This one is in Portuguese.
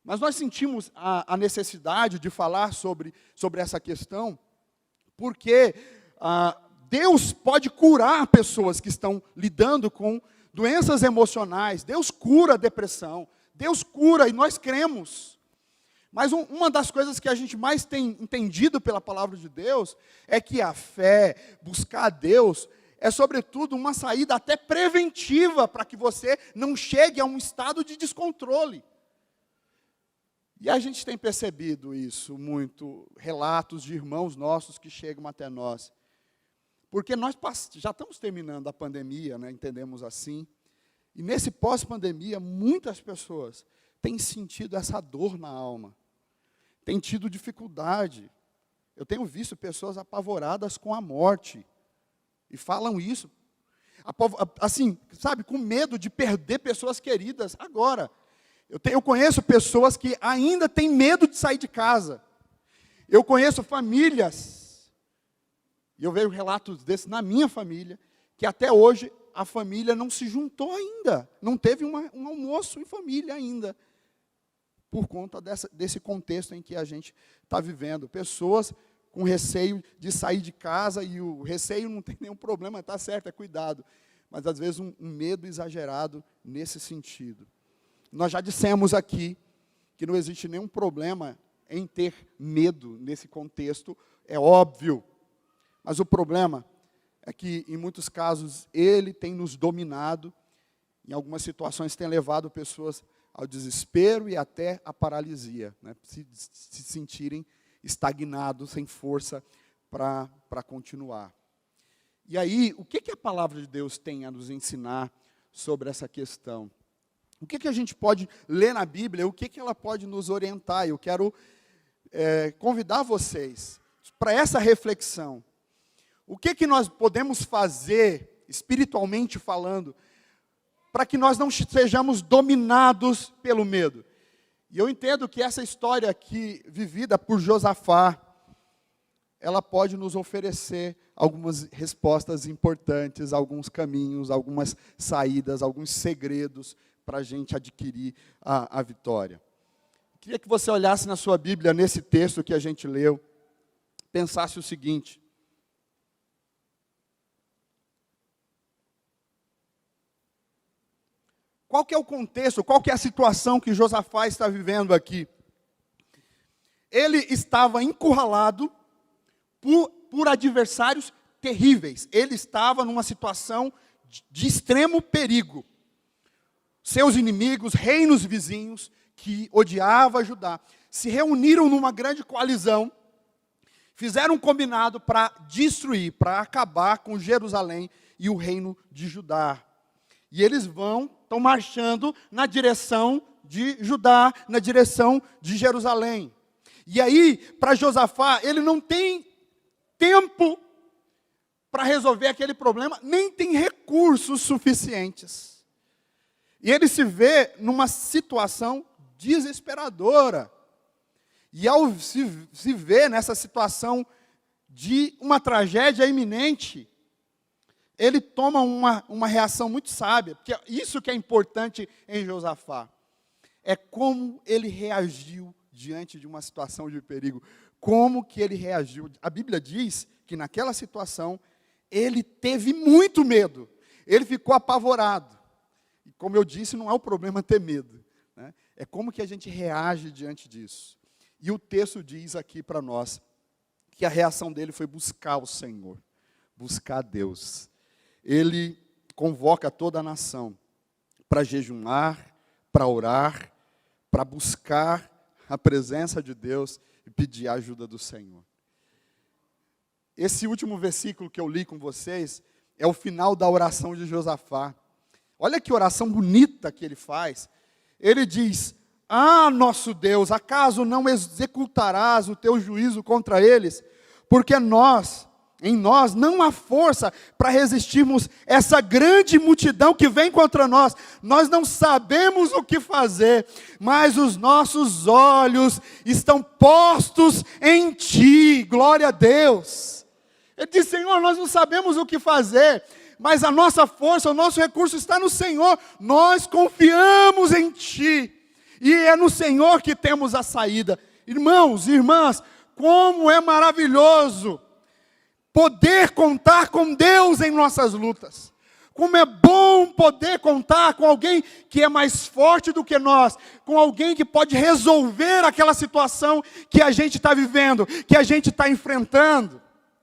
Mas nós sentimos a necessidade de falar sobre essa questão, porque Deus pode curar pessoas que estão lidando com doenças emocionais. Deus cura a depressão, Deus cura, e nós cremos. Mas uma das coisas que a gente mais tem entendido pela palavra de Deus é que a fé, buscar a Deus, é sobretudo uma saída até preventiva para que você não chegue a um estado de descontrole. E a gente tem percebido isso muito, relatos de irmãos nossos que chegam até nós. Porque nós já estamos terminando a pandemia, né, entendemos assim. E nesse pós-pandemia, muitas pessoas têm sentido essa dor na alma. Têm tido dificuldade. Eu tenho visto pessoas apavoradas com a morte. E falam isso, assim, sabe, com medo de perder pessoas queridas agora. Eu conheço pessoas que ainda têm medo de sair de casa. Eu conheço famílias, e eu vejo relatos desses na minha família, que até hoje a família não se juntou ainda, não teve um almoço em família ainda, por conta desse contexto em que a gente está vivendo. Pessoas com receio de sair de casa, e o receio não tem nenhum problema, está certo, é cuidado. Mas às vezes um medo exagerado nesse sentido. Nós já dissemos aqui que não existe nenhum problema em ter medo nesse contexto, é óbvio. Mas o problema é que, em muitos casos, ele tem nos dominado, em algumas situações tem levado pessoas ao desespero e até à paralisia, né? Se sentirem estagnados, sem força para continuar. E aí, o que a palavra de Deus tem a nos ensinar sobre essa questão? O que a gente pode ler na Bíblia? O que ela pode nos orientar? Eu quero convidar vocês para essa reflexão. O que nós podemos fazer, espiritualmente falando, para que nós não sejamos dominados pelo medo? E eu entendo que essa história aqui, vivida por Josafá, ela pode nos oferecer algumas respostas importantes, alguns caminhos, algumas saídas, alguns segredos para a gente adquirir a vitória. Queria que você olhasse na sua Bíblia, nesse texto que a gente leu, pensasse o seguinte: qual que é o contexto, qual que é a situação que Josafá está vivendo aqui? Ele estava encurralado por adversários terríveis. Ele estava numa situação de extremo perigo. Seus inimigos, reinos vizinhos, que odiavam Judá, se reuniram numa grande coalizão, fizeram um combinado para destruir, para acabar com Jerusalém e o reino de Judá. E eles estão marchando na direção de Judá, na direção de Jerusalém. E aí, para Josafá, ele não tem tempo para resolver aquele problema, nem tem recursos suficientes. E ele se vê numa situação desesperadora. E ao se ver nessa situação de uma tragédia iminente, ele toma uma reação muito sábia, porque isso que é importante em Josafá, é como ele reagiu diante de uma situação de perigo, como que ele reagiu. A Bíblia diz que naquela situação, ele teve muito medo, ele ficou apavorado. E como eu disse, não é o problema ter medo, né? É como que a gente reage diante disso. E o texto diz aqui para nós, que a reação dele foi buscar o Senhor, buscar Deus. Ele convoca toda a nação para jejuar, para orar, para buscar a presença de Deus e pedir a ajuda do Senhor. Esse último versículo que eu li com vocês é o final da oração de Josafá. Olha que oração bonita que ele faz. Ele diz: ah, nosso Deus, acaso não executarás o teu juízo contra eles? Porque em nós não há força para resistirmos essa grande multidão que vem contra nós. Nós não sabemos o que fazer, mas os nossos olhos estão postos em Ti. Glória a Deus. Ele diz: Senhor, nós não sabemos o que fazer, mas a nossa força, o nosso recurso está no Senhor. Nós confiamos em Ti. E é no Senhor que temos a saída. Irmãos e irmãs, como é maravilhoso poder contar com Deus em nossas lutas. Como é bom poder contar com alguém que é mais forte do que nós, com alguém que pode resolver aquela situação que a gente está vivendo, que a gente está enfrentando.